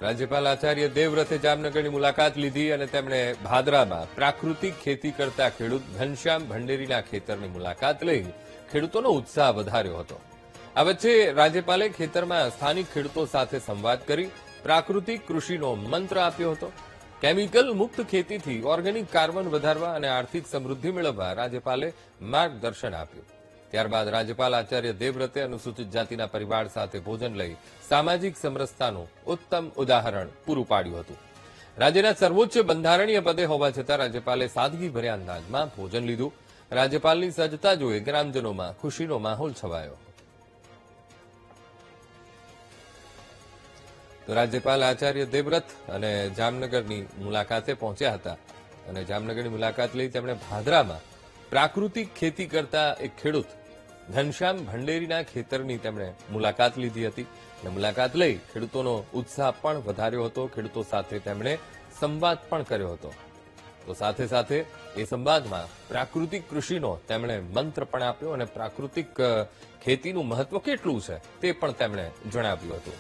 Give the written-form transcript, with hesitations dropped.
રાજ્યપાલ આચાર્ય દેવવ્રતે જામનગરની મુલાકાત લીધી અને તેમણે ભાદરામાં પ્રાકૃતિક ખેતી કરતા ખેડૂત ઘનશ્યામ ભંડેરીના ખેતરની મુલાકાત લઈ ખેડૂતોનો ઉત્સાહ વધાર્યો હતો. આ વચ્ચે રાજ્યપાલે ખેતરમાં સ્થાનિક ખેડૂતો સાથે સંવાદ કરી પ્રાકૃતિક કૃષિનો મંત્ર આપ્યો હતો. કેમિકલ મુક્ત ખેતીથી ઓર્ગેનિક કાર્બન વધારવા અને આર્થિક સમૃદ્ધિ મેળવવા રાજ્યપાલે માર્ગદર્શન આપ્યું. ત્યારબાદ રાજ્યપાલ આચાર્ય દેવવ્રતે અનુસૂચિત જાતિના પરિવાર સાથે ભોજન લઈ સામાજિક સમરસતાનું ઉત્તમ ઉદાહરણ પૂરું પાડ્યું હતું. રાજ્યના સર્વોચ્ચ બંધારણીય પદે હોવા છતાં રાજ્યપાલે સાદગીભર્યા અંદાજમાં ભોજન લીધું. રાજ્યપાલની સજ્જતા જોઈ ગ્રામજનોમાં ખુશીનો માહોલ છવાયો. તો રાજ્યપાલ આચાર્ય દેવવ્રત અને જામનગરની મુલાકાતે પહોંચ્યા હતા અને જામનગરની મુલાકાત લઈ તેમણે ભાદરામાં પ્રાકૃતિક ખેતી કરતા એક ખેડૂત ઘનશ્યામ ભંડેરીના ખેતરની તેમણે મુલાકાત લીધી હતી અને મુલાકાત લઈ ખેડૂતોનો ઉત્સાહ પણ વધાર્યો હતો. ખેડૂતો સાથે તેમણે સંવાદ પણ કર્યો હતો. તો સાથે સાથે એ સંવાદમાં પ્રાકૃતિક કૃષિનો તેમણે મંત્ર પણ આપ્યો અને પ્રાકૃતિક ખેતીનું મહત્વ કેટલું છે તે પણ તેમણે જણાવ્યું હતું.